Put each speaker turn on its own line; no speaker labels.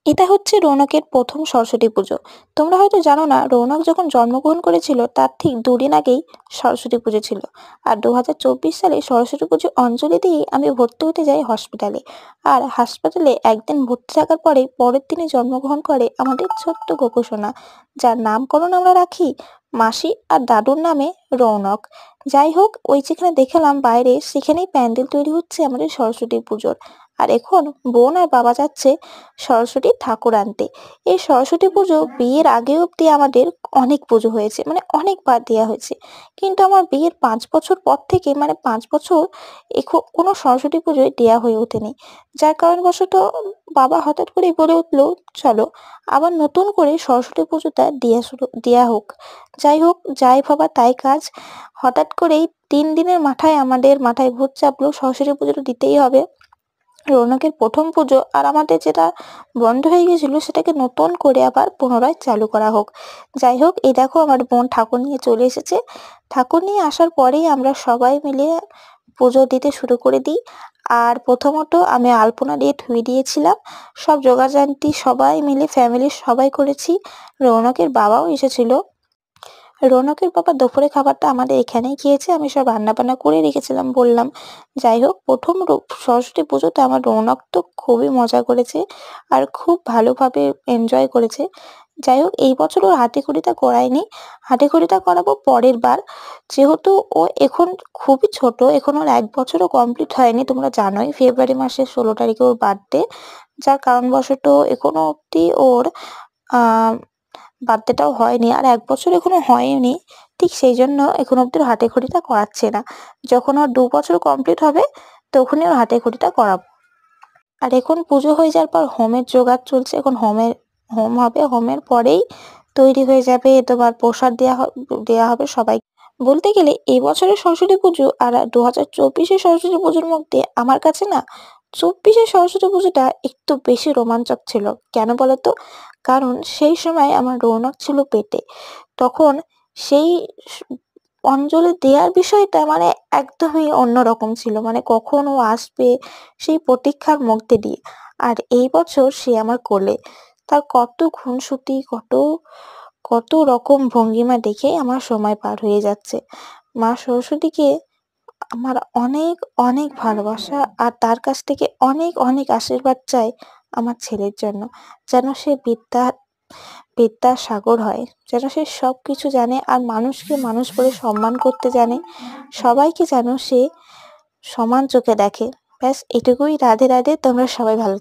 এটা হচ্ছে রৌনকের প্রথম সরস্বতী পুজো। তোমরা হয়তো জানো না, রৌনক যখন জন্মগ্রহণ করেছিল তার ঠিক দুদিন আগেই সরস্বতী পুজো ছিল। আর 2024 সালে সরস্বতী পুজো অঞ্জলি দিয়েই আমি ভর্তি হতে যাই হসপিটালে। আর হাসপাতালে একদিন ভর্তি থাকার পরের দিনই জন্মগ্রহণ করে আমাদের ছোট্ট গোপু সোনা, যার নামকরণ আমরা রাখি মাসি আর দাদুর নামে রৌনক। যাই হোক, ওই যেখানে দেখালাম বাইরে, সেখানেই প্যান্ডেল তৈরি হচ্ছে আমাদের সরস্বতী পুজোর। আর এখন বোন আর বাবা যাচ্ছে সরস্বতী ঠাকুর আনতে। এই সরস্বতী পুজো বিয়ের আগে অব্দি আমাদের অনেক পুজো হয়েছে, মানে অনেকবার দেওয়া হয়েছে। কিন্তু আমার বিয়ের 5 বছর পর থেকে, মানে 5 বছর কোনো সরস্বতী পুজোয় দেওয়া হয়ে ওঠেনি। যার কারণবশত বাবা হঠাৎ করেই বলে উঠলো, চলো আবার নতুন করে সরস্বতী পুজোটা দেয়া হোক। যাই হোক, যাই ভাবা তাই কাজ। হঠাৎ করেই 3 দিনের মাথায় আমাদের মাথায় ভূত চাপলো সরস্বতী পুজোটা দিতেই হবে। রৌনকের প্রথম পুজো আর আমাদের যেটা বন্ধ হয়ে গেছিল সেটাকে নতুন করে আবার পুনরায় চালু করা হোক। যাই হোক, এই দেখো আমার বোন ঠাকুর নিয়ে চলে এসেছে। ঠাকুর নিয়ে আসার পরেই আমরা সবাই মিলে পুজো দিতে শুরু করে দিই। আর প্রথমত আমি আলপনা দিয়ে ধুয়ে দিয়েছিলাম। সব জোগাড়যন্ত্রী সবাই মিলে ফ্যামিলির সবাই করেছি। রৌনকের বাবাও এসেছিল। রৌনকের বাবা দুপুরে খাবারটা আমাদের এখানেই খেয়েছে, আমি সব রান্না বান্না করে রেখেছিলাম বললাম। যাই হোক, প্রথম সরস্বতী পুজোতে আমার রৌনক তো খুবই মজা করেছে আর খুব ভালোভাবে এনজয় করেছে। যাই হোক, এই বছর ওর হাতেখড়িটা করায়নি, হাতেখড়িটা করাবো পরের বার। যেহেতু ও এখন খুবই ছোট, এখন ওর 1 বছরও কমপ্লিট হয়নি, তোমরা জানোই ফেব্রুয়ারি মাসের 16 তারিখে ওর বার্থডে। যার কারণবশত এখনো অব্দি ওর আহ বার্থডেটাও হয়নি, আর 1 বছর এখনো হয়নি। ঠিক সেই জন্য এখন অব্দি ওর হাতেখড়িটা করাচ্ছে না। যখন ওর 2 বছর কমপ্লিট হবে তখনই ওর হাতেখড়িটা করাবো। আর এখন পুজো হয়ে যাওয়ার পর হোমের জোগাড় চলছে। এখন হোম হবে, হোমের পরেই তৈরি হয়ে যাবে তোমার প্রসাদ দেয়া হবে সবাই। বলতে গেলে এই বছরের সরস্বতী পুজো আর 2024-এর সরস্বতী পুজোর মধ্যে আমার কাছে না 24-এর সরস্বতী পুজোটা একটু বেশি রোমাঞ্চক ছিল। কেন বলতো? কারণ সেই সময় আমার রৌনক ছিল পেটে। তখন সেই স- অঞ্জলি দেওয়ার বিষয়টা মানে একদমই অন্যরকম ছিল, মানে কখন ও আসবে সেই প্রতীক্ষার মধ্যে দিয়ে। আর এই বছর সে আমার কোলে। তার কত খুনসুটি, কত কত রকম ভঙ্গিমা দেখে আমার সময় পার হয়ে যাচ্ছে। মা সরস্বতীকে আমার অনেক অনেক ভালোবাসা, আর তার কাছ থেকে অনেক অনেক আশীর্বাদ চাই আমার ছেলের জন্য, যেন সে বিদ্যার সাগর হয়, যেন সে সবকিছু জানে আর মানুষকে মানুষ বলে সম্মান করতে জানে, সবাইকে যেন সে সমান চোখে দেখে। ব্যাস এটুকুই। রাধে রাধে, তোমরা সবাই ভালো